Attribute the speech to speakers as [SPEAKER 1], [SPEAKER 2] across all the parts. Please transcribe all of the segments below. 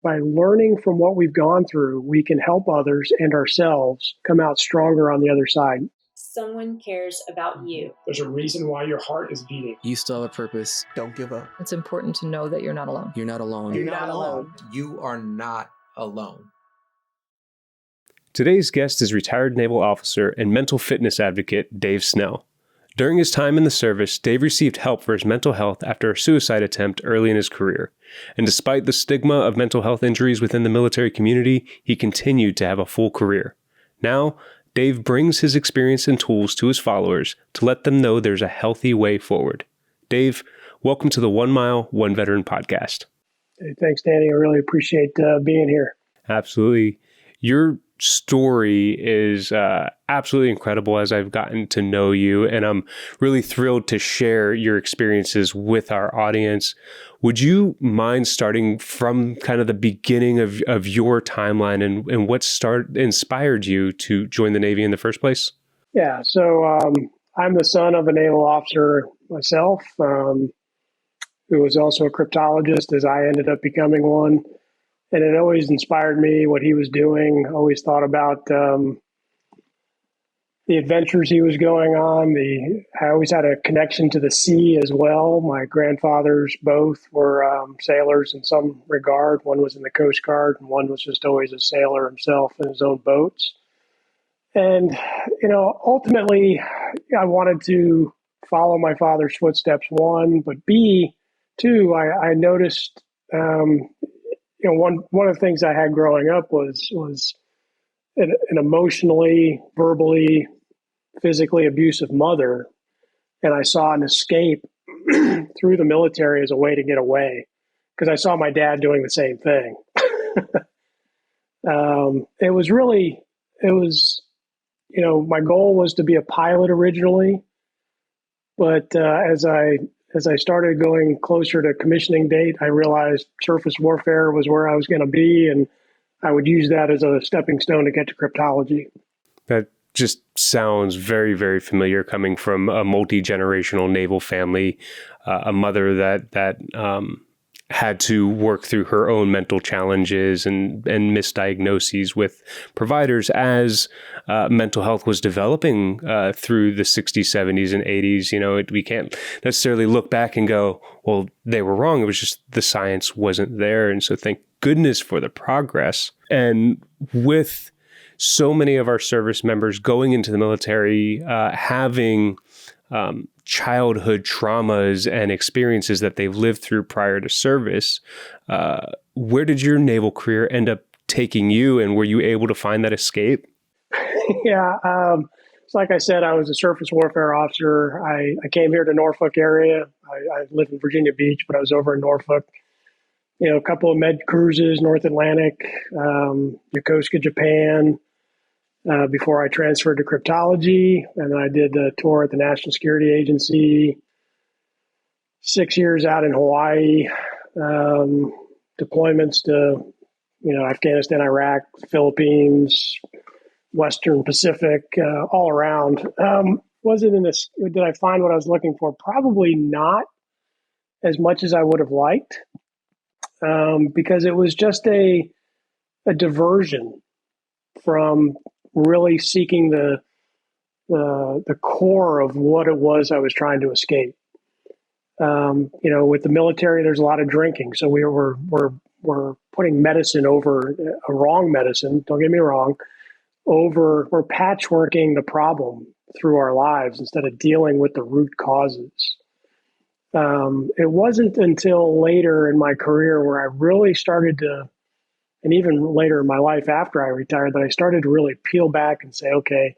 [SPEAKER 1] by learning from what we've gone through, we can help others and ourselves come out stronger on the other side.
[SPEAKER 2] Someone cares about you.
[SPEAKER 3] There's a reason why your heart is beating.
[SPEAKER 4] You still have a purpose.
[SPEAKER 5] Don't give up.
[SPEAKER 6] It's important to know that you're not alone.
[SPEAKER 4] You're not alone.
[SPEAKER 5] You're not alone. You are not alone.
[SPEAKER 7] Today's guest is retired naval officer and mental fitness advocate Dave Snell. During his time in the service, Dave received help for his mental health after a suicide attempt early in his career. And despite the stigma of mental health injuries within the military community, he continued to have a full career. Now, Dave brings his experience and tools to his followers to let them know there's a healthy way forward. Dave, welcome to the 1 Mile, 1 Veteran podcast.
[SPEAKER 1] Hey, thanks, Danny. I really appreciate being here.
[SPEAKER 7] Absolutely. Your story is absolutely incredible as I've gotten to know you, and I'm really thrilled to share your experiences with our audience. Would you mind starting from kind of the beginning of your timeline and what inspired you to join the Navy in the first place?
[SPEAKER 1] Yeah, so I'm the son of a naval officer myself, who was also a cryptologist as I ended up becoming one. And it always inspired me what he was doing. Always thought about the adventures he was going on. I always had a connection to the sea as well. My grandfathers both were sailors in some regard. One was in the Coast Guard, and one was just always a sailor himself in his own boats. And, ultimately, I wanted to follow my father's footsteps, one, but B, two, I noticed one of the things I had growing up was an emotionally, verbally, physically abusive mother, and I saw an escape through the military as a way to get away because I saw my dad doing the same thing. My goal was to be a pilot originally, but as I started going closer to commissioning date, I realized surface warfare was where I was going to be, and I would use that as a stepping stone to get to cryptology.
[SPEAKER 7] That just sounds very, very familiar coming from a multi-generational naval family, a mother that had to work through her own mental challenges and misdiagnoses with providers as mental health was developing through the 60s, 70s, and 80s. We can't necessarily look back and go, well, they were wrong. It was just the science wasn't there. And so thank goodness for the progress. And with so many of our service members going into the military, having childhood traumas and experiences that they've lived through prior to service. Where did your naval career end up taking you, and were you able to find that escape?
[SPEAKER 1] Yeah. So like I said, I was a surface warfare officer. I came here to Norfolk area. I live in Virginia Beach, but I was over in Norfolk. A couple of med cruises, North Atlantic, Yokosuka, Japan, before I transferred to cryptology. And then I did a tour at the National Security Agency, 6 years out in Hawaii, deployments to, Afghanistan, Iraq, Philippines, Western Pacific, all around. Did I find what I was looking for? Probably not as much as I would have liked, because it was just a diversion from really seeking the core of what it was I was trying to escape. With the military, there's a lot of drinking, so we're putting medicine over a wrong medicine. Don't get me wrong. We're patchworking the problem through our lives instead of dealing with the root causes. It wasn't until later in my career where I really started to, and even later in my life after I retired, that I started to really peel back and say, okay,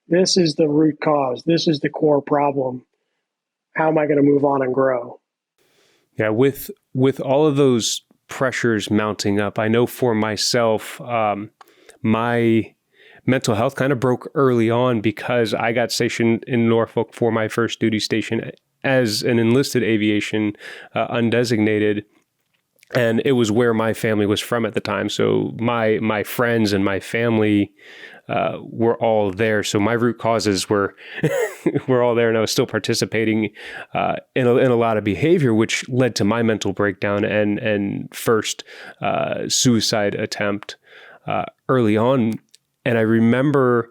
[SPEAKER 1] this is the root cause. This is the core problem. How am I going to move on and grow?
[SPEAKER 7] Yeah, with all of those pressures mounting up, I know for myself, my mental health kind of broke early on because I got stationed in Norfolk for my first duty station as an enlisted aviation, undesignated. And it was where my family was from at the time. So my friends and my family were all there. So my root causes were were all there, and I was still participating in a lot of behavior, which led to my mental breakdown and first suicide attempt early on. And I remember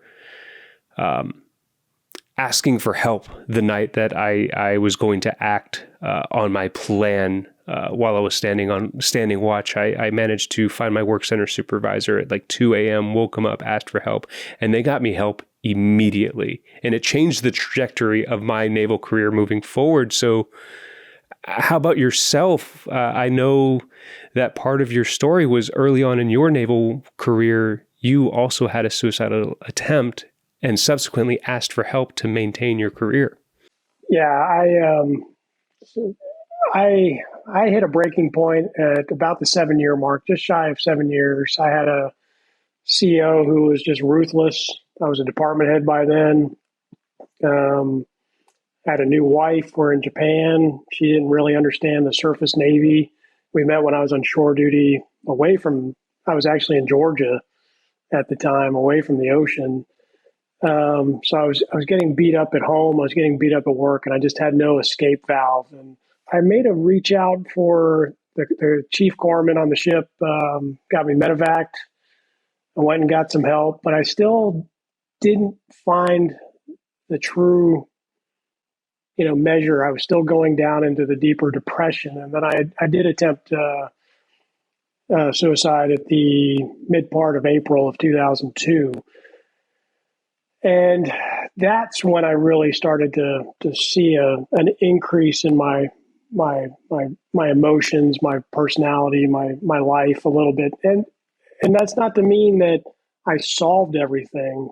[SPEAKER 7] asking for help the night that I was going to act on my plan. While I was standing watch, I managed to find my work center supervisor at like 2 a.m., woke him up, asked for help, and they got me help immediately. And it changed the trajectory of my naval career moving forward. So how about yourself? I know that part of your story was early on in your naval career, you also had a suicidal attempt and subsequently asked for help to maintain your career.
[SPEAKER 1] Yeah, I hit a breaking point at about the 7-year mark, just shy of 7 years. I had a CEO who was just ruthless. I was a department head by then. Had a new wife. We're in Japan. She didn't really understand the surface Navy. We met when I was on shore duty I was actually in Georgia at the time, away from the ocean. So I was getting beat up at home. I was getting beat up at work, and I just had no escape valve. And I made a reach out for the chief corpsman on the ship, got me medevaced. I went and got some help, but I still didn't find the true, measure. I was still going down into the deeper depression. And then I did attempt suicide at the mid part of April of 2002. And that's when I really started to see an increase in my emotions, my personality, my life a little bit. And that's not to mean that I solved everything.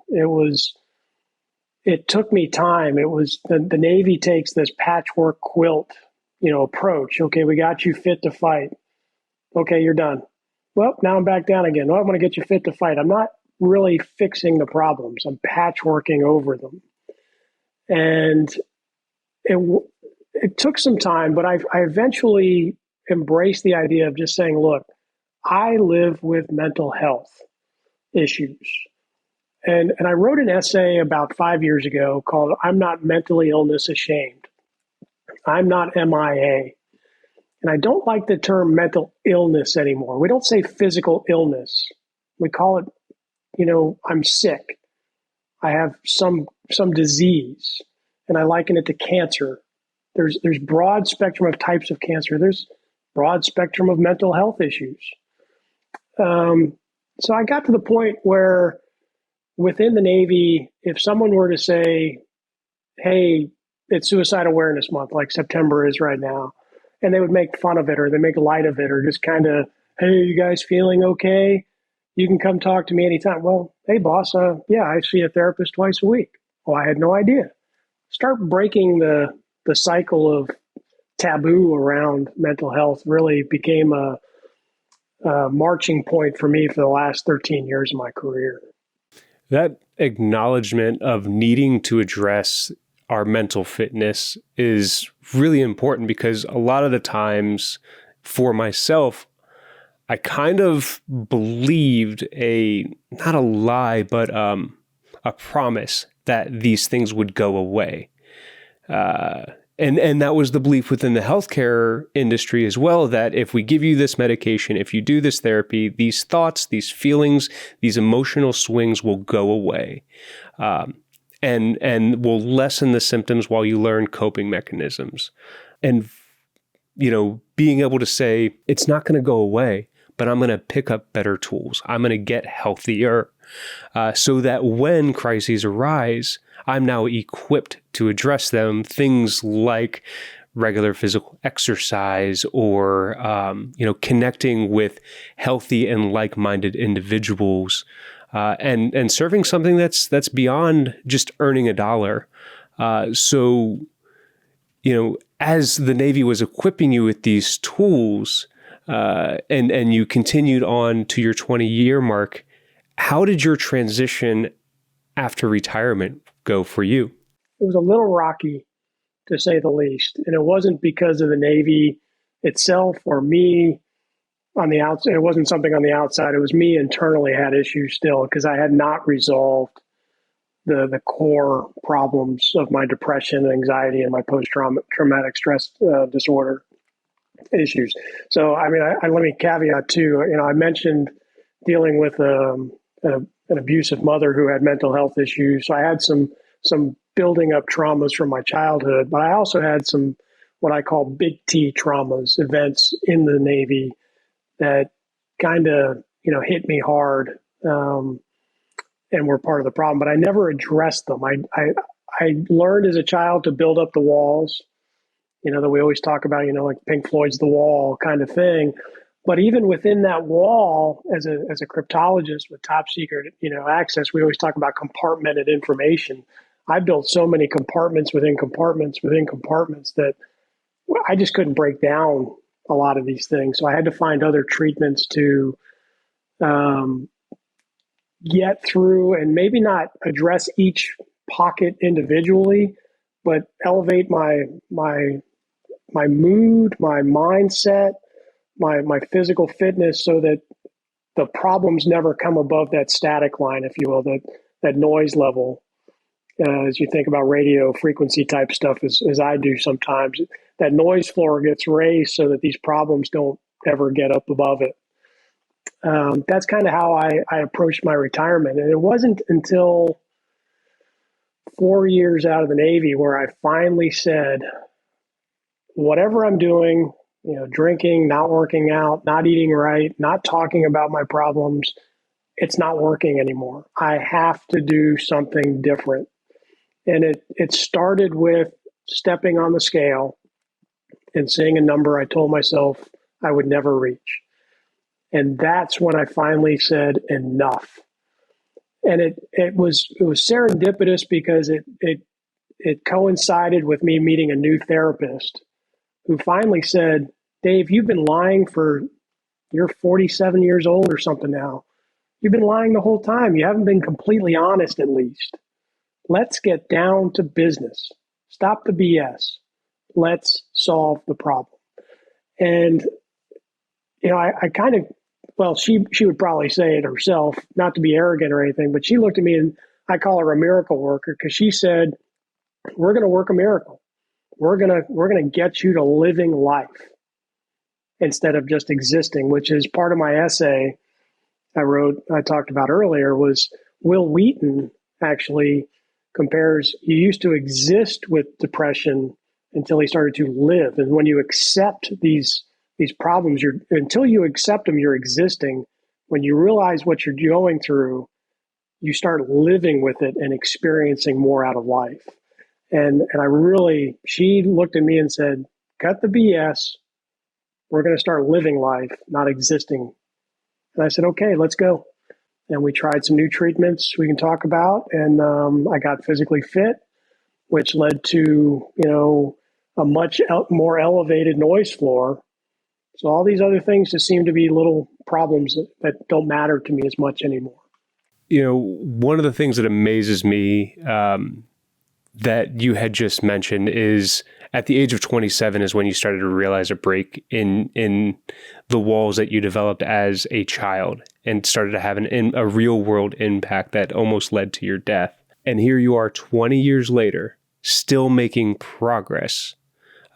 [SPEAKER 1] It took me time. It was the Navy takes this patchwork quilt, approach. Okay, we got you fit to fight. Okay, you're done. Well, now I'm back down again. Well, I'm going to get you fit to fight. I'm not really fixing the problems. I'm patchworking over them. And it took some time, but I eventually embraced the idea of just saying, look, I live with mental health issues. And I wrote an essay about 5 years ago called I'm Not Mentally Illness Ashamed. I'm not MIA. And I don't like the term mental illness anymore. We don't say physical illness. We call it, I'm sick. I have some disease, and I liken it to cancer. There's broad spectrum of types of cancer. There's broad spectrum of mental health issues. So I got to the point where within the Navy, if someone were to say, hey, it's Suicide Awareness Month, like September is right now, and they would make fun of it or they make light of it or just kind of, hey, you guys feeling okay? You can come talk to me anytime. Well, hey, boss, yeah, I see a therapist twice a week. Well, I had no idea. Start breaking the cycle of taboo around mental health really became a marching point for me for the last 13 years of my career.
[SPEAKER 7] That acknowledgement of needing to address our mental fitness is really important because a lot of the times for myself, I kind of believed not a lie, but a promise that these things would go away. And that was the belief within the healthcare industry as well, that if we give you this medication, if you do this therapy, these thoughts, these feelings, these emotional swings will go away. And will lessen the symptoms while you learn coping mechanisms. And, being able to say, it's not going to go away, but I'm going to pick up better tools. I'm going to get healthier so that when crises arise, I'm now equipped to address them. Things like regular physical exercise or, connecting with healthy and like-minded individuals and serving something that's beyond just earning a dollar. So, as the Navy was equipping you with these tools and you continued on to your 20-year mark, how did your transition after retirement go for you?
[SPEAKER 1] It was a little rocky, to say the least. And it wasn't because of the Navy itself or me. on the outside. It wasn't something on the outside. It was me internally had issues still because I had not resolved the core problems of my depression, anxiety, and my post-traumatic stress disorder issues. So, I mean, let me caveat too. I mentioned dealing with an abusive mother who had mental health issues. So I had some building up traumas from my childhood, but I also had some what I call big T traumas, events in the Navy that kind of hit me hard. And were part of the problem, but I never addressed them. I learned as a child to build up the walls, that we always talk about, like Pink Floyd's The Wall kind of thing. But even within that wall, as a cryptologist with top secret, access, we always talk about compartmented information. I built so many compartments within compartments within compartments that I just couldn't break down a lot of these things. So I had to find other treatments to get through and maybe not address each pocket individually, but elevate my mood, my mindset, my physical fitness so that the problems never come above that static line, if you will, that noise level. As you think about radio frequency type stuff, as I do sometimes, that noise floor gets raised so that these problems don't ever get up above it. That's kind of how I approached my retirement. And it wasn't until 4 years out of the Navy where I finally said, whatever I'm doing, drinking, not working out, not eating right, not talking about my problems, it's not working anymore. I have to do something different. And it started with stepping on the scale and seeing a number I told myself I would never reach. And that's when I finally said enough. And it was serendipitous because it coincided with me meeting a new therapist who finally said, Dave, you've been lying you're 47 years old or something now. You've been lying the whole time. You haven't been completely honest, at least. Let's get down to business. Stop the BS. Let's solve the problem. And, I kind of, well, she would probably say it herself, not to be arrogant or anything, but she looked at me and I call her a miracle worker because she said, we're going to work a miracle. We're going to get you to living life instead of just existing, which is part of my essay I talked about earlier was Will Wheaton actually compares, you used to exist with depression until he started to live. And when you accept these problems, until you accept them, you're existing. When you realize what you're going through, you start living with it and experiencing more out of life. And she looked at me and said, cut the BS. We're going to start living life, not existing. And I said, okay, let's go. And we tried some new treatments we can talk about. And I got physically fit, which led to, a much more elevated noise floor. So all these other things just seem to be little problems that don't matter to me as much anymore.
[SPEAKER 7] One of the things that amazes me that you had just mentioned is at the age of 27 is when you started to realize a break in the walls that you developed as a child and started to have a real world impact that almost led to your death. And here you are 20 years later, still making progress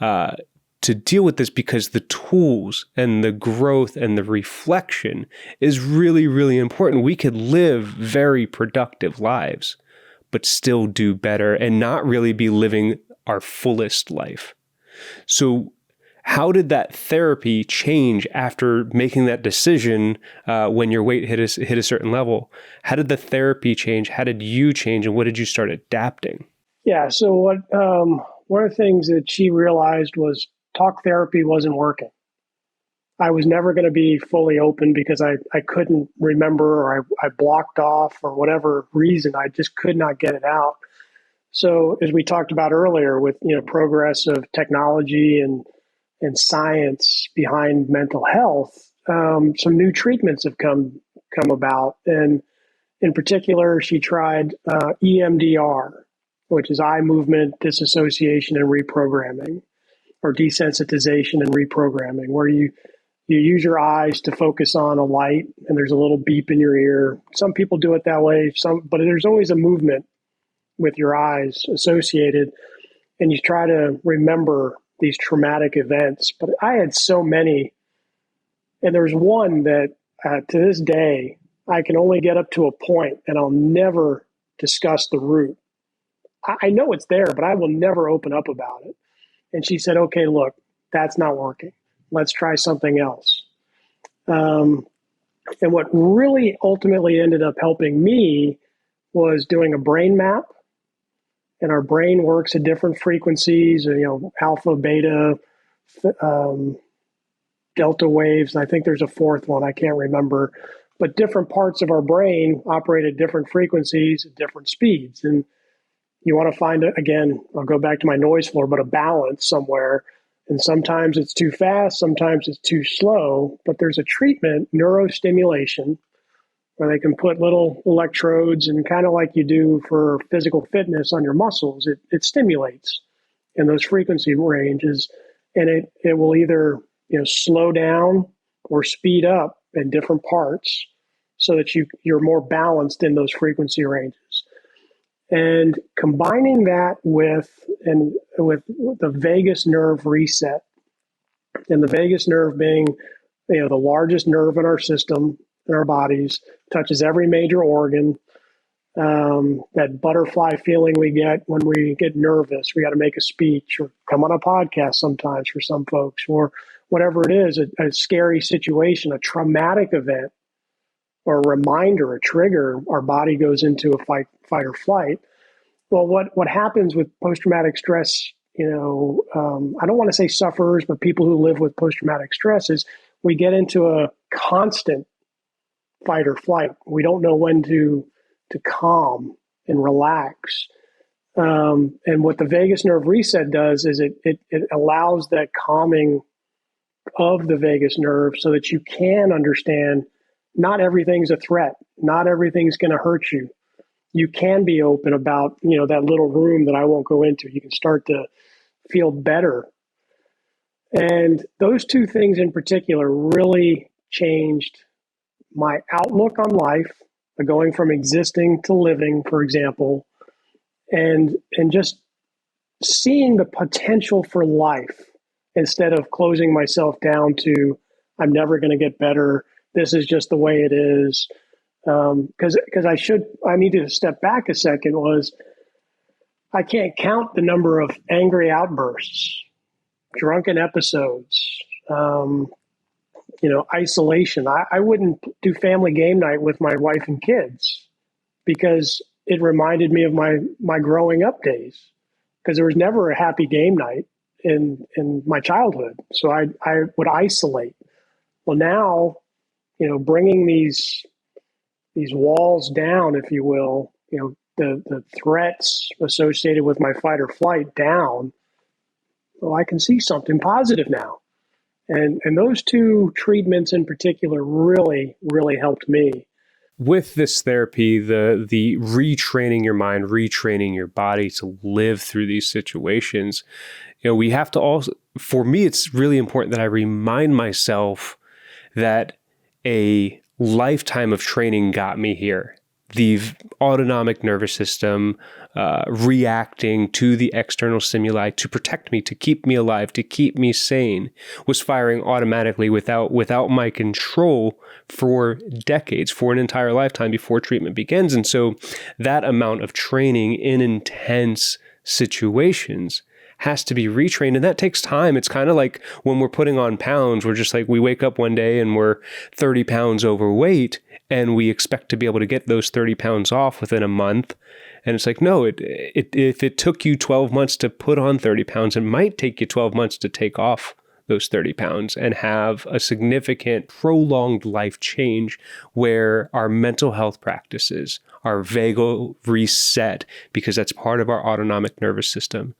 [SPEAKER 7] to deal with this because the tools and the growth and the reflection is really, really important. We could live very productive lives, but still do better and not really be living our fullest life. So how did that therapy change after making that decision when your weight hit a certain level? How did the therapy change? How did you change? And what did you start adapting?
[SPEAKER 1] Yeah, so one of the things that she realized was talk therapy wasn't working. I was never going to be fully open because I couldn't remember or I blocked off for whatever reason. I just could not get it out. So as we talked about earlier with progress of technology and science behind mental health, some new treatments have come about. And in particular, she tried EMDR, which is eye movement disassociation and reprogramming, or desensitization and reprogramming, where you You use your eyes to focus on a light, and there's a little beep in your ear. Some people do it that way, but there's always a movement with your eyes associated, and you try to remember these traumatic events. But I had so many, and there's one that to this day, I can only get up to a point, and I'll never discuss the root. I know it's there, but I will never open up about it. And she said, okay, look, that's not working. Let's try something else. And what really ultimately ended up helping me was doing a brain map. And our brain works at different frequencies, alpha, beta, delta waves. I think there's a fourth one, I can't remember. But different parts of our brain operate at different frequencies, at different speeds. And you want to find, again, I'll go back to my noise floor, but a balance somewhere. And sometimes it's too fast, sometimes it's too slow. But there's a treatment, neurostimulation, where they can put little electrodes and kind of like you do for physical fitness on your muscles, it stimulates in those frequency ranges. And it will either slow down or speed up in different parts so that you're more balanced in those frequency ranges. And combining that with the vagus nerve reset, and the vagus nerve being the largest nerve in our system, in our bodies, touches every major organ. That butterfly feeling we get when we get nervous, we got to make a speech or come on a podcast sometimes for some folks, or whatever it is, a scary situation, a traumatic event, or a reminder, a trigger, our body goes into a fight or flight. Well, what happens with post-traumatic stress, I don't want to say sufferers, but people who live with post-traumatic stress is we get into a constant fight or flight. We don't know when to calm and relax. And what the vagus nerve reset does is it allows that calming of the vagus nerve so that you can understand not everything's a threat. Not everything's going to hurt you. You can be open about, that little room that I won't go into. You can start to feel better. And those two things in particular really changed my outlook on life, going from existing to living, for example, and just seeing the potential for life instead of closing myself down to, I'm never going to get better. This is just the way it is. Because I need to step back a second, I can't count the number of angry outbursts, drunken episodes, isolation. I wouldn't do family game night with my wife and kids because it reminded me of my growing up days, because there was never a happy game night in my childhood. So I would isolate. Well, now, bringing these walls down, if you will, the threats associated with my fight or flight down, well, I can see something positive now. And those two treatments in particular really, really helped me.
[SPEAKER 7] With this therapy, the retraining your mind, retraining your body to live through these situations, we have to also, for me, it's really important that I remind myself that a lifetime of training got me here. The autonomic nervous system reacting to the external stimuli to protect me, to keep me alive, to keep me sane, was firing automatically without my control for decades, for an entire lifetime before treatment begins. And so that amount of training in intense situations has to be retrained, and that takes time. It's kind of like when we're putting on pounds, we're just like, we wake up one day and we're 30 pounds overweight, and we expect to be able to get those 30 pounds off within a month. And it's like, no, if it took you 12 months to put on 30 pounds, it might take you 12 months to take off those 30 pounds and have a significant prolonged life change where our mental health practices, our vagal reset, because that's part of our autonomic nervous system,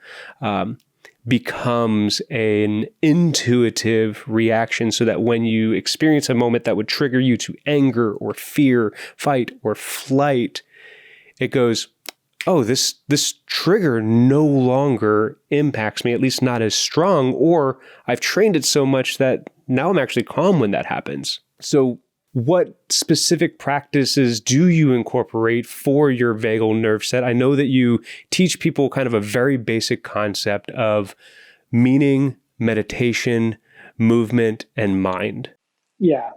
[SPEAKER 7] becomes an intuitive reaction, so that when you experience a moment that would trigger you to anger or fear, fight or flight, it goes, oh, this trigger no longer impacts me, at least not as strong, or I've trained it so much that now I'm actually calm when that happens. So what specific practices do you incorporate for your vagal nerve set? I know that you teach people kind of a very basic concept of meaning, meditation, movement, and mind.
[SPEAKER 1] Yeah.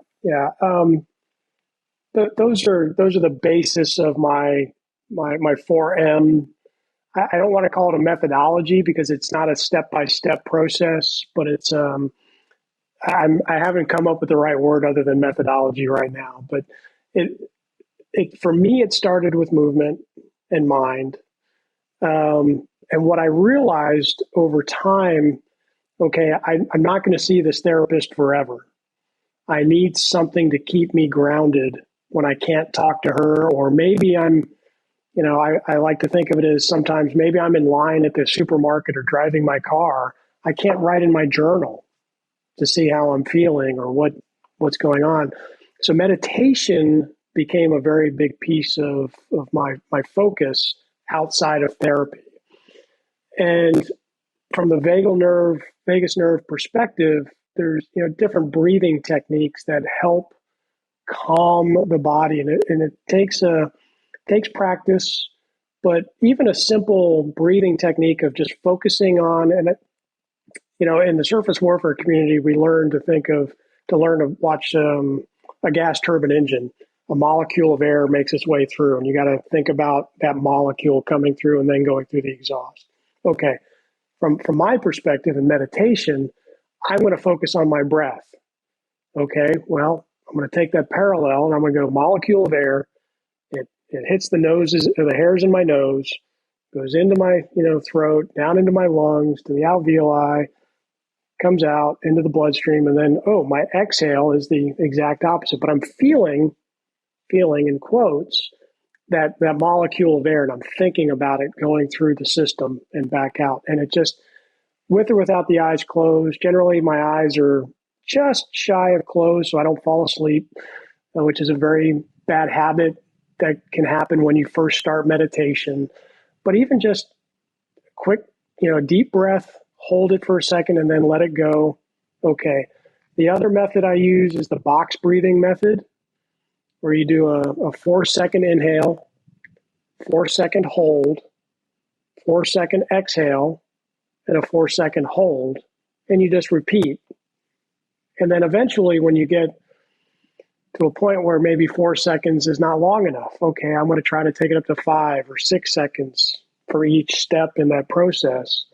[SPEAKER 1] Those are the basis of my 4M. I don't want to call it a methodology because it's not a step-by-step process, but it's I haven't come up with the right word other than methodology right now. But it for me, it started with movement and mind. And what I realized over time, okay, I'm not going to see this therapist forever. I need something to keep me grounded when I can't talk to her, or maybe I like to think of it as sometimes maybe I'm in line at the supermarket or driving my car. I can't write in my journal to see how I'm feeling or what's going on. So meditation became a very big piece of my focus outside of therapy. And from the vagus nerve perspective, there's different breathing techniques that help calm the body, and it takes practice. But even a simple breathing technique of just focusing on, and in the surface warfare community, we learn to watch a gas turbine engine. A molecule of air makes its way through, and you got to think about that molecule coming through and then going through the exhaust. Okay, from my perspective in meditation, I'm going to focus on my breath. Okay, well, I'm going to take that parallel and I'm going to go molecule of air. It hits the hairs in my nose, goes into my throat, down into my lungs, to the alveoli, comes out into the bloodstream, and then my exhale is the exact opposite. But I'm feeling in quotes that molecule of air, and I'm thinking about it going through the system and back out. And it just, with or without the eyes closed, generally my eyes are just shy of closed so I don't fall asleep, which is a very bad habit that can happen when you first start meditation. But even just quick, deep breath, hold it for a second and then let it go. Okay. The other method I use is the box breathing method, where you do a 4-second inhale, 4-second hold, 4-second exhale, and a 4-second hold, and you just repeat. And then eventually when you get to a point where maybe 4 seconds is not long enough, okay, I'm going to try to take it up to 5 or 6 seconds for each step in that process.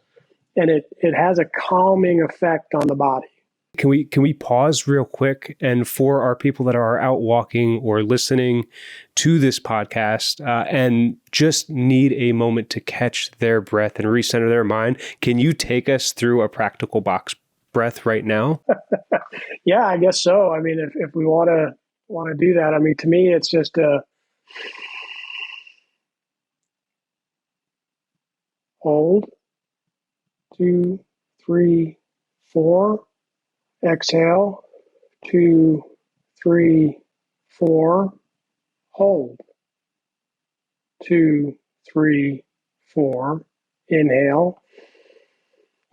[SPEAKER 1] And it has a calming effect on the body.
[SPEAKER 7] Can we pause real quick? And for our people that are out walking or listening to this podcast and just need a moment to catch their breath and recenter their mind, can you take us through a practical box breath right now?
[SPEAKER 1] Yeah, I guess so. I mean, if we want to do that, I mean, to me, it's just hold, 2, 3, 4. Exhale, 2, 3, 4. Hold, 2, 3, 4. Inhale,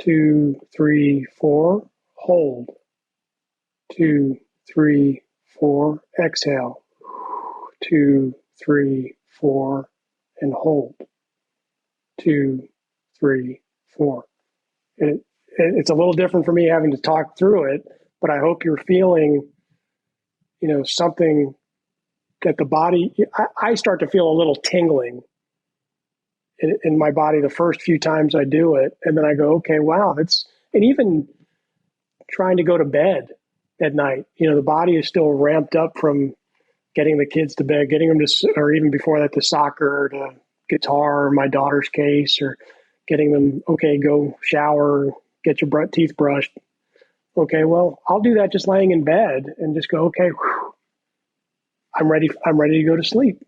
[SPEAKER 1] 2, 3, 4. Hold, 2, 3, 4. Exhale, 2, 3, 4. And hold, 2, 3, 4. It's a little different for me having to talk through it, but I hope you're feeling, something that the body, I start to feel a little tingling in my body the first few times I do it. And then I go, okay, wow, and even trying to go to bed at night, the body is still ramped up from getting the kids to bed, getting them to, or even before that, to soccer, or to guitar, or my daughter's case, or getting them, okay, go shower, get your teeth brushed. Okay, well, I'll do that just laying in bed and just go, okay, whew, I'm ready to go to sleep.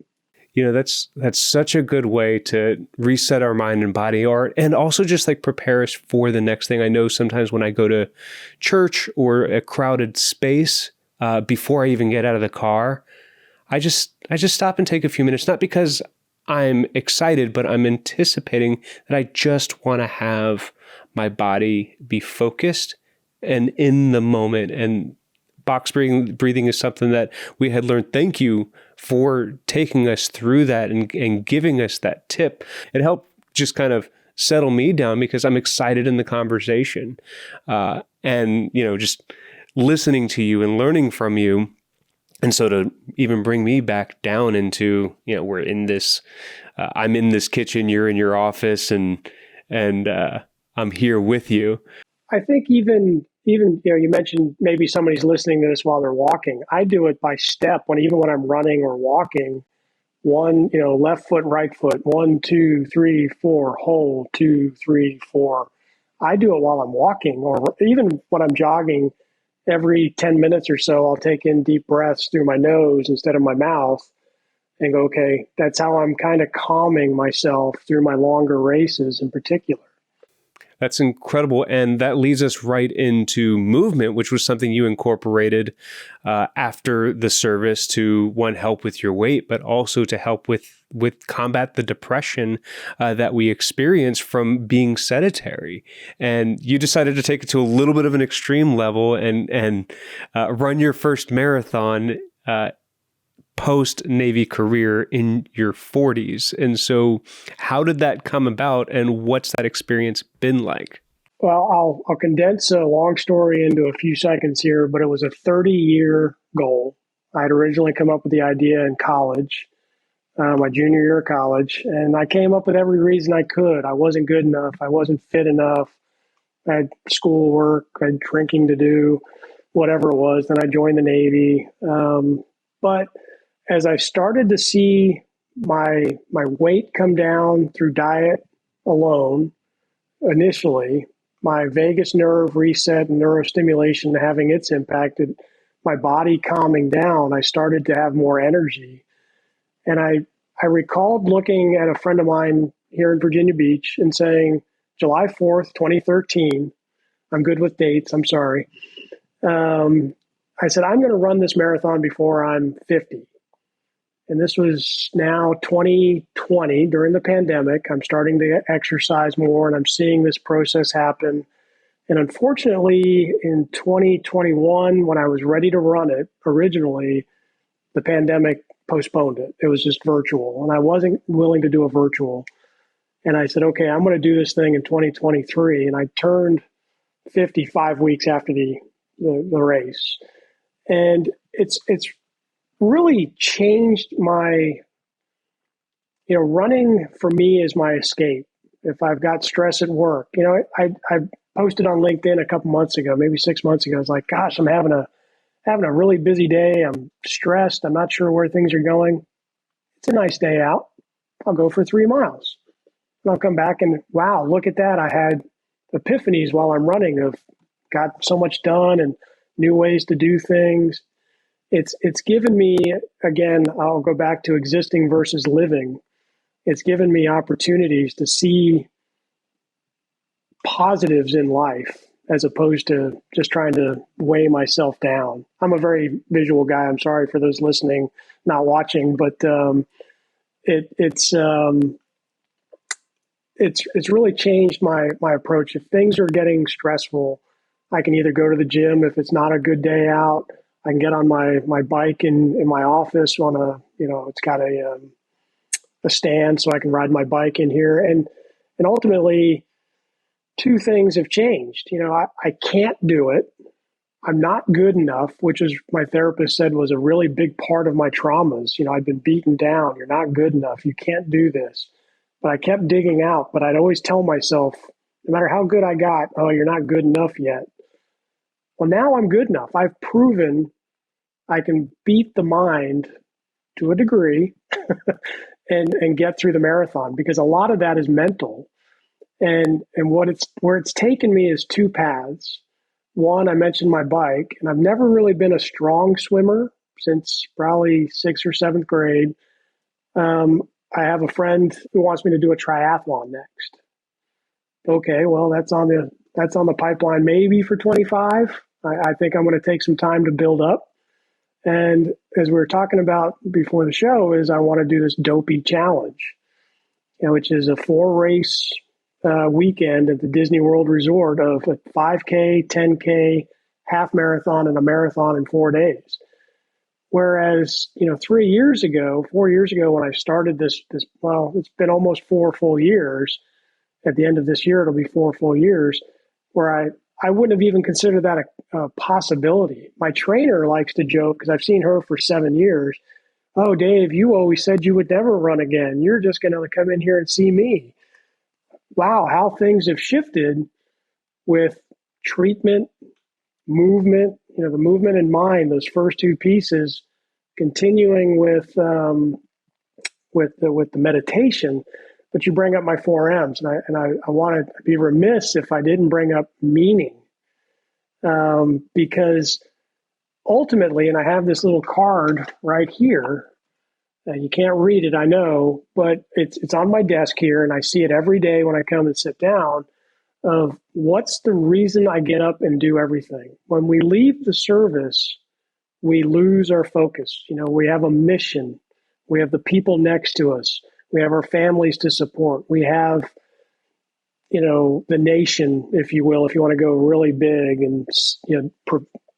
[SPEAKER 7] That's such a good way to reset our mind and body, and also just like prepare us for the next thing. I know sometimes when I go to church or a crowded space, before I even get out of the car, I just stop and take a few minutes, not because I'm excited, but I'm anticipating that I just want to have my body be focused and in the moment. And box breathing is something that we had learned. Thank you for taking us through that and giving us that tip. It helped just kind of settle me down because I'm excited in the conversation. And, just listening to you and learning from you. And so to even bring me back down into, we're in this, I'm in this kitchen, you're in your office, and I'm here with you.
[SPEAKER 1] I think even you mentioned maybe somebody's listening to this while they're walking. I do it by step even when I'm running or walking. One, left foot, right foot, 1, 2, 3, 4, hold, 2, 3, 4. I do it while I'm walking, or even when I'm jogging. Every 10 minutes or so, I'll take in deep breaths through my nose instead of my mouth and go, okay, that's how I'm kind of calming myself through my longer races in particular.
[SPEAKER 7] That's incredible. And that leads us right into movement, which was something you incorporated after the service to, one, help with your weight, but also to help with combat the depression that we experience from being sedentary. And you decided to take it to a little bit of an extreme level and run your first marathon post-Navy career in your 40s. And so how did that come about, and what's that experience been like?
[SPEAKER 1] Well, I'll condense a long story into a few seconds here, but it was a 30-year goal. I had originally come up with the idea in college, my junior year of college, and I came up with every reason I could. I wasn't good enough. I wasn't fit enough. I had schoolwork, I had drinking to do, whatever it was. Then I joined the Navy. But as I started to see my weight come down through diet alone, initially, my vagus nerve reset and neurostimulation having its impact, my body calming down, I started to have more energy. And I recalled looking at a friend of mine here in Virginia Beach and saying, July 4th, 2013, I'm good with dates, I'm sorry. I said, I'm going to run this marathon before I'm 50. And this was now 2020 during the pandemic. I'm starting to exercise more and I'm seeing this process happen. And unfortunately, in 2021, when I was ready to run it originally, the pandemic postponed it. It was just virtual. And I wasn't willing to do a virtual. And I said, okay, I'm going to do this thing in 2023. And I turned 55 weeks after the race. And it's really changed my, running for me is my escape. If I've got stress at work, I posted on LinkedIn a couple months ago, maybe 6 months ago. I was like, gosh, I'm having a really busy day. I'm stressed. I'm not sure where things are going. It's a nice day out. I'll go for 3 miles. And I'll come back and wow, look at that. I had epiphanies while I'm running of got so much done and new ways to do things. It's given me, again, I'll go back to existing versus living. It's given me opportunities to see positives in life as opposed to just trying to weigh myself down. I'm a very visual guy. I'm sorry for those listening, not watching, but it's really changed my approach. If things are getting stressful, I can either go to the gym if it's not a good day out. I can get on my bike in my office on it's got a stand so I can ride my bike in here. And ultimately, two things have changed. I can't do it. I'm not good enough, which is my therapist said was a really big part of my traumas. I'd been beaten down. You're not good enough. You can't do this. But I kept digging out. But I'd always tell myself, no matter how good I got, oh, you're not good enough yet. Well, now I'm good enough. I've proven I can beat the mind to a degree and get through the marathon, because a lot of that is mental. And where it's taken me is two paths. One, I mentioned my bike, and I've never really been a strong swimmer since probably 6th or 7th grade. I have a friend who wants me to do a triathlon next. Okay, well, that's on the pipeline maybe for 25. I think I'm going to take some time to build up. And as we were talking about before the show, is I want to do this dopey challenge, which is a 4-race weekend at the Disney World Resort of a 5K, 10K, half marathon, and a marathon in 4 days. Whereas, 4 years ago, when I started this, well, it's been almost 4 full years. At the end of this year, it'll be 4 full years where I wouldn't have even considered that a possibility. My trainer likes to joke, because I've seen her for 7 years. Oh, Dave, you always said you would never run again. You're just going to come in here and see me. Wow, how things have shifted with treatment, movement, the movement in mind, those first two pieces, continuing with the meditation. But you bring up my 4Ms, and I want to be remiss if I didn't bring up meaning, because ultimately, and I have this little card right here. You can't read it, I know, but it's on my desk here, and I see it every day when I come and sit down. Of what's the reason I get up and do everything? When we leave the service, we lose our focus. We have a mission. We have the people next to us. We have our families to support. We have, the nation, if you will, if you want to go really big, and,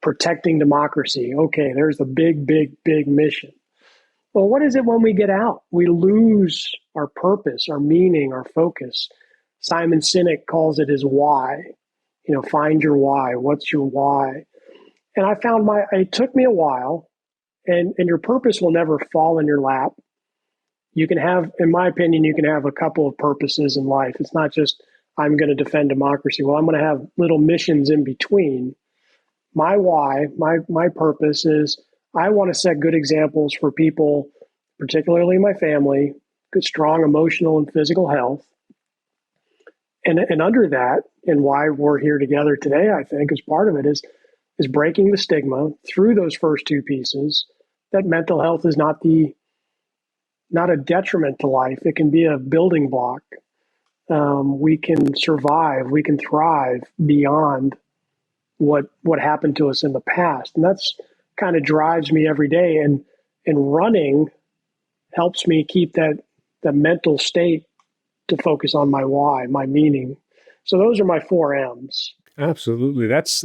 [SPEAKER 1] protecting democracy. Okay, there's the big, big, big mission. Well, what is it when we get out? We lose our purpose, our meaning, our focus. Simon Sinek calls it his why. Find your why. What's your why? And I found it took me a while, and your purpose will never fall in your lap. You can have, in my opinion, you can have a couple of purposes in life. It's not just, I'm going to defend democracy. Well, I'm going to have little missions in between. My why, my purpose is, I want to set good examples for people, particularly my family, good, strong emotional and physical health. And under that, and why we're here together today, I think, as part of it is breaking the stigma through those first two pieces, that mental health is not a detriment to life. It can be a building block. We can survive, we can thrive beyond what happened to us in the past. And that's kind of drives me every day. And running helps me keep the mental state to focus on my why, my meaning. So those are my 4Ms.
[SPEAKER 7] Absolutely. That's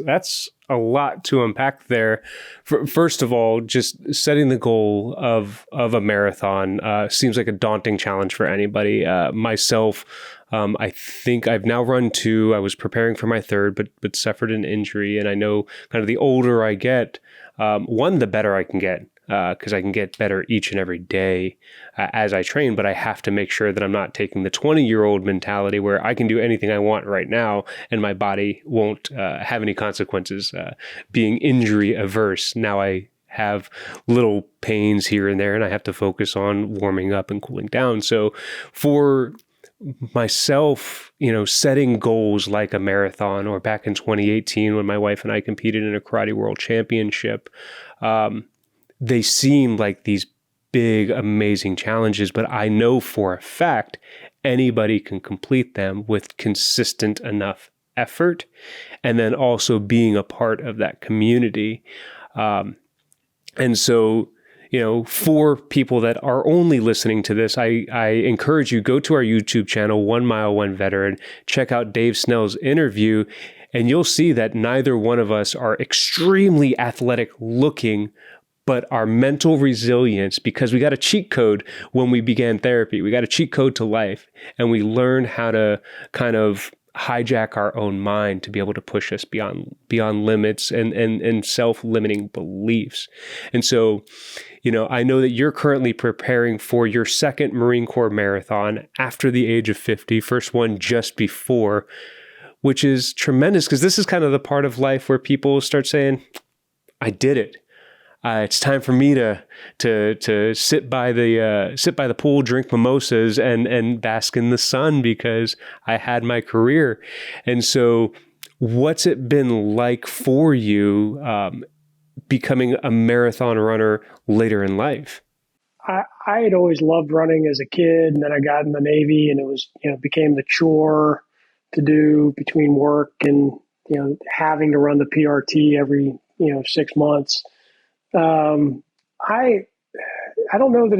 [SPEAKER 7] a lot to unpack there. First of all, just setting the goal of a marathon seems like a daunting challenge for anybody. Myself, I think I've now run 2. I was preparing for my 3rd, but suffered an injury. And I know kind of the older I get, one, the better I can get. Because I can get better each and every day as I train, but I have to make sure that I'm not taking the 20-year-old mentality where I can do anything I want right now and my body won't have any consequences. Being injury averse, now I have little pains here and there, and I have to focus on warming up and cooling down. So for myself, setting goals like a marathon, or back in 2018 when my wife and I competed in a karate world championship, they seem like these big, amazing challenges, but I know for a fact anybody can complete them with consistent enough effort, and then also being a part of that community. And so, for people that are only listening to this, I encourage you, go to our YouTube channel, 1 Mile, 1 Veteran, check out Dave Snell's interview, and you'll see that neither one of us are extremely athletic looking, but our mental resilience, because we got a cheat code when we began therapy. We got a cheat code to life, and we learn how to kind of hijack our own mind to be able to push us beyond limits and self-limiting beliefs. And so, I know that you're currently preparing for your 2nd Marine Corps marathon after the age of 50, first one just before, which is tremendous, because this is kind of the part of life where people start saying, I did it. It's time for me to sit by the pool, drink mimosas, and bask in the sun because I had my career. And so, what's it been like for you becoming a marathon runner later in life?
[SPEAKER 1] I had always loved running as a kid, and then I got in the Navy, and it was became the chore to do between work and having to run the PRT every 6 months. I don't know that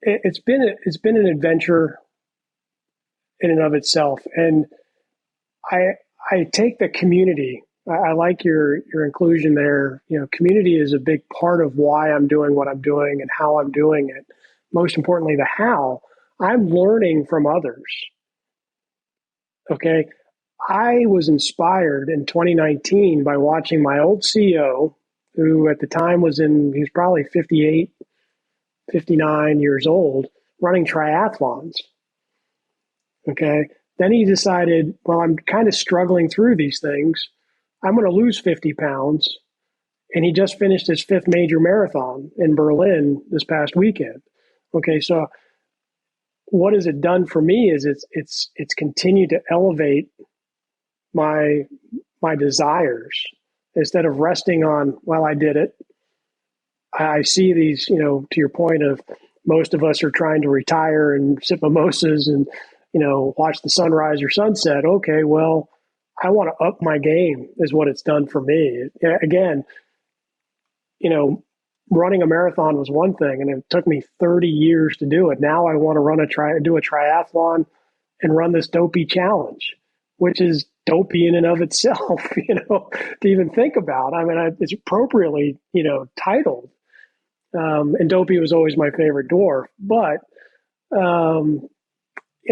[SPEAKER 1] it's been an adventure in and of itself. And I take the community. I like your inclusion there. Community is a big part of why I'm doing what I'm doing and how I'm doing it. Most importantly, the how. I'm learning from others. Okay. I was inspired in 2019 by watching my old CEO, who at the time he was probably 58, 59 years old, running triathlons. Okay. Then he decided, well, I'm kind of struggling through these things. I'm going to lose 50 pounds. And he just finished his 5th major marathon in Berlin this past weekend. Okay. So what has it done for me is it's continued to elevate my desires instead of resting on, well, I did it. I see these, to your point of most of us are trying to retire and sip mimosas and, watch the sunrise or sunset. Okay, well, I want to up my game is what it's done for me. Again, running a marathon was one thing and it took me 30 years to do it. Now I want to do a triathlon and run this dopey challenge, which is dopey in and of itself, to even think about. I mean, it's appropriately, titled. And dopey was always my favorite dwarf, but,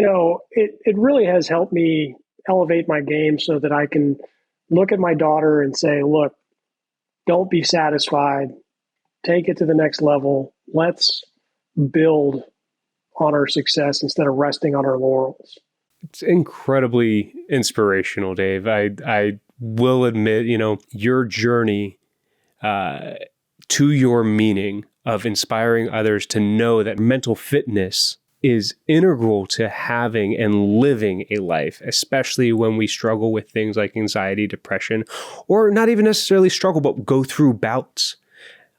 [SPEAKER 1] it really has helped me elevate my game so that I can look at my daughter and say, look, don't be satisfied. Take it to the next level. Let's build on our success instead of resting on our laurels.
[SPEAKER 7] It's incredibly inspirational, Dave. I will admit, your journey to your meaning of inspiring others to know that mental fitness is integral to having and living a life, especially when we struggle with things like anxiety, depression, or not even necessarily struggle, but go through bouts.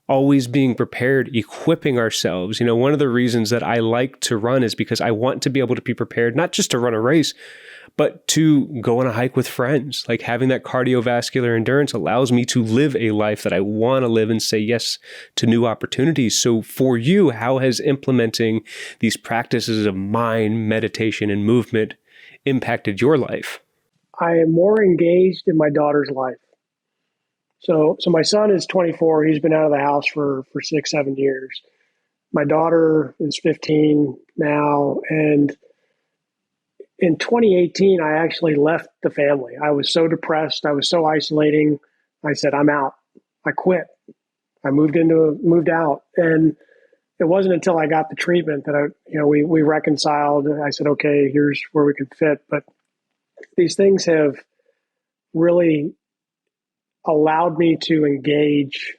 [SPEAKER 7] Always being prepared, equipping ourselves. One of the reasons that I like to run is because I want to be able to be prepared, not just to run a race, but to go on a hike with friends. Like having that cardiovascular endurance allows me to live a life that I want to live and say yes to new opportunities. So for you, how has implementing these practices of mind, meditation, and movement impacted your life?
[SPEAKER 1] I am more engaged in my daughter's life. So my son is 24. He's been out of the house for 6, 7 years. My daughter is 15 now. And in 2018, I actually left the family. I was so depressed. I was so isolating. I said, I'm out. I quit. I moved out. And it wasn't until I got the treatment that we reconciled. I said, okay, here's where we can fit. But these things have really allowed me to engage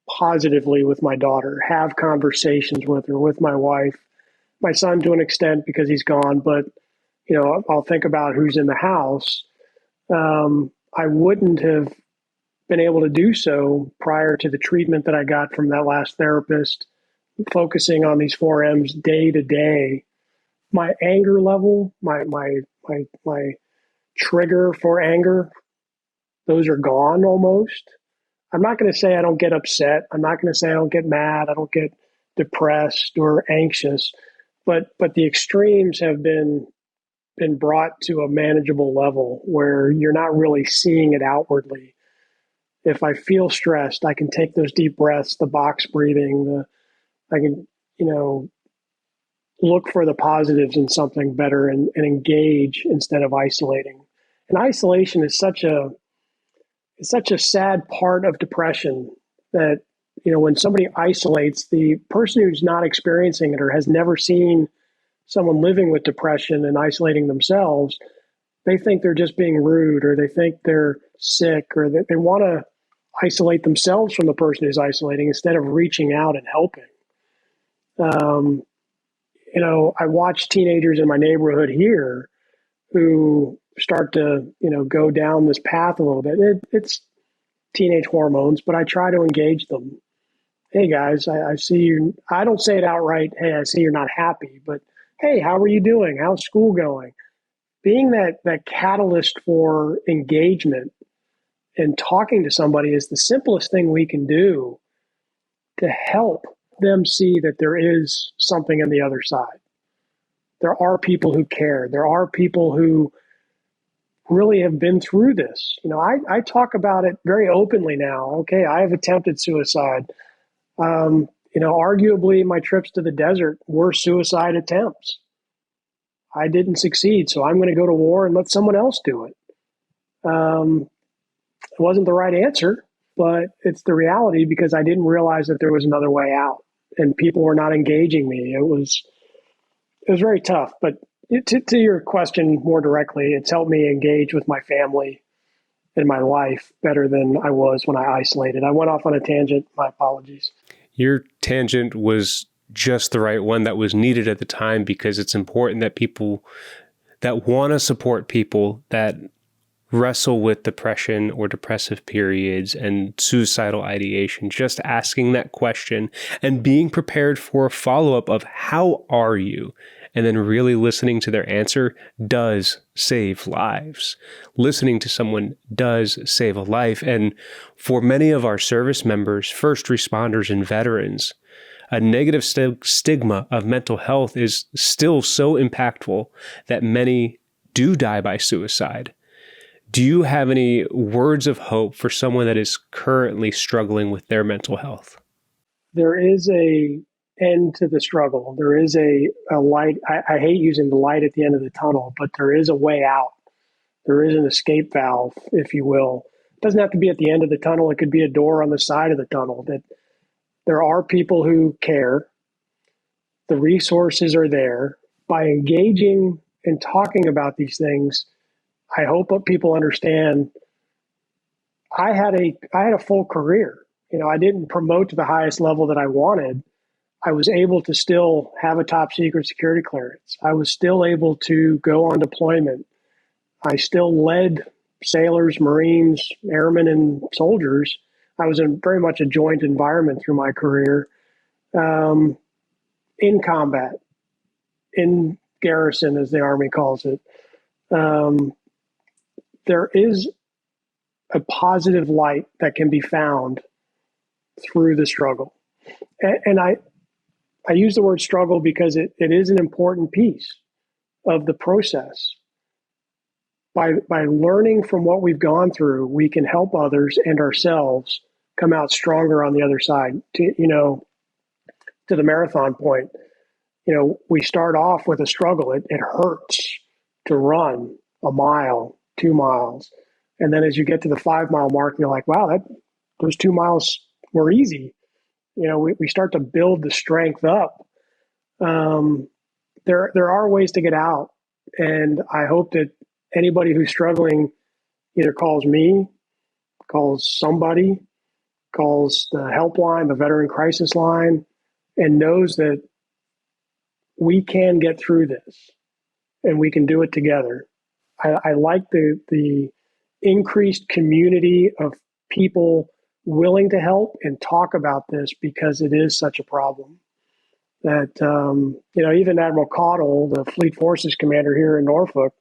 [SPEAKER 1] positively with my daughter, have conversations with her, with my wife, my son to an extent because he's gone, but I'll think about who's in the house. I wouldn't have been able to do so prior to the treatment that I got from that last therapist, focusing on these 4M's day to day. My anger level, my trigger for anger, those are gone almost. I'm not going to say I don't get upset. I'm not going to say I don't get mad. I don't get depressed or anxious, but the extremes have been brought to a manageable level where you're not really seeing it outwardly. If I feel stressed, I can take those deep breaths, the box breathing, I can, look for the positives in something better and engage instead of isolating. And isolation is such a sad part of depression that, when somebody isolates, the person who's not experiencing it or has never seen someone living with depression and isolating themselves, they think they're just being rude or they think they're sick or they want to isolate themselves from the person who's isolating instead of reaching out and helping. I watch teenagers in my neighborhood here who start to, go down this path a little bit. It's teenage hormones, but I try to engage them. Hey guys, I see you. I don't say it outright. Hey, I see you're not happy, but hey, how are you doing? How's school going? Being that catalyst for engagement and talking to somebody is the simplest thing we can do to help them see that there is something on the other side. there are people who care. There are people who really have been through this. I talk about it very openly now. Okay, I have attempted suicide. Arguably my trips to the desert were suicide attempts. I didn't succeed, so I'm going to go to war and let someone else do it. It wasn't the right answer, but it's the reality because I didn't realize that there was another way out and people were not engaging me. It was very tough, but to your question more directly, it's helped me engage with my family and my life better than I was when I isolated. I went off on a tangent. My apologies.
[SPEAKER 7] Your tangent was just the right one that was needed at the time, because it's important that people that want to support people that wrestle with depression or depressive periods and suicidal ideation, just asking that question and being prepared for a follow-up of how are you? And then really listening to their answer does save lives. Listening to someone does save a life. And for many of our service members, first responders, and veterans, a negative stigma of mental health is still so impactful that many do die by suicide. Do you have any words of hope for someone that is currently struggling with their mental health?
[SPEAKER 1] There is a end to the struggle. There is a light. I hate using the light at the end of the tunnel, but there is a way out. There is an escape valve, if you will. It doesn't have to be at the end of the tunnel. It could be a door on the side of the tunnel. That there are people who care. The resources are there. By engaging and talking about these things, I hope that people understand I had a full career. I didn't promote to the highest level that I wanted. I was able to still have a top secret security clearance. I was still able to go on deployment. I still led sailors, Marines, airmen, and soldiers. I was in very much a joint environment through my career, in combat, in garrison, as the Army calls it. There is a positive light that can be found through the struggle. And I use the word struggle because it is an important piece of the process. By learning from what we've gone through, we can help others and ourselves come out stronger on the other side. To the marathon point, we start off with a struggle. It hurts to run a mile, 2 miles. And then as you get to the 5 mile mark, you're like, wow, those 2 miles were easy. We start to build the strength up. There are ways to get out. And I hope that anybody who's struggling either calls me, calls somebody, calls the helpline, the veteran crisis line, and knows that we can get through this and we can do it together. I like the increased community of people willing to help and talk about this because it is such a problem that, even Admiral Caudle, the Fleet Forces commander here in Norfolk,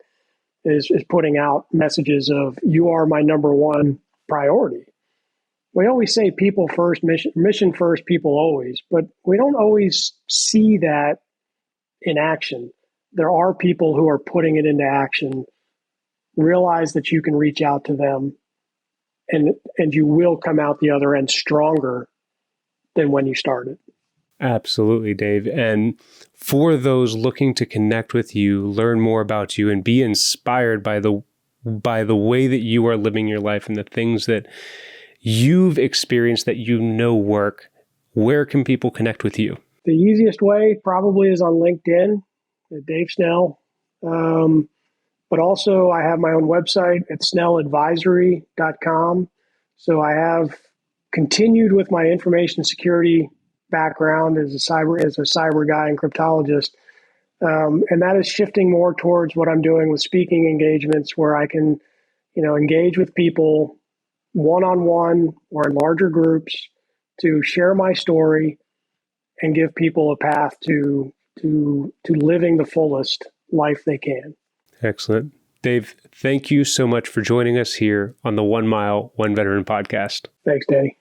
[SPEAKER 1] is putting out messages of, you are my number one priority. We always say people first, mission first, people always, but we don't always see that in action. There are people who are putting it into action. Realize that you can reach out to them and you will come out the other end stronger than when you started.
[SPEAKER 7] Absolutely, Dave. And for those looking to connect with you, learn more about you, and be inspired by the way that you are living your life and the things that you've experienced that work, where can people connect with you?
[SPEAKER 1] The easiest way probably is on LinkedIn, Dave Snell. But also I have my own website at snelladvisory.com. So I have continued with my information security background as a cyber guy and cryptologist. And that is shifting more towards what I'm doing with speaking engagements where I can, engage with people one-on-one or in larger groups to share my story and give people a path to living the fullest life they can.
[SPEAKER 7] Excellent. Dave, thank you so much for joining us here on the 1 Mile, 1 Veteran podcast.
[SPEAKER 1] Thanks, Danny.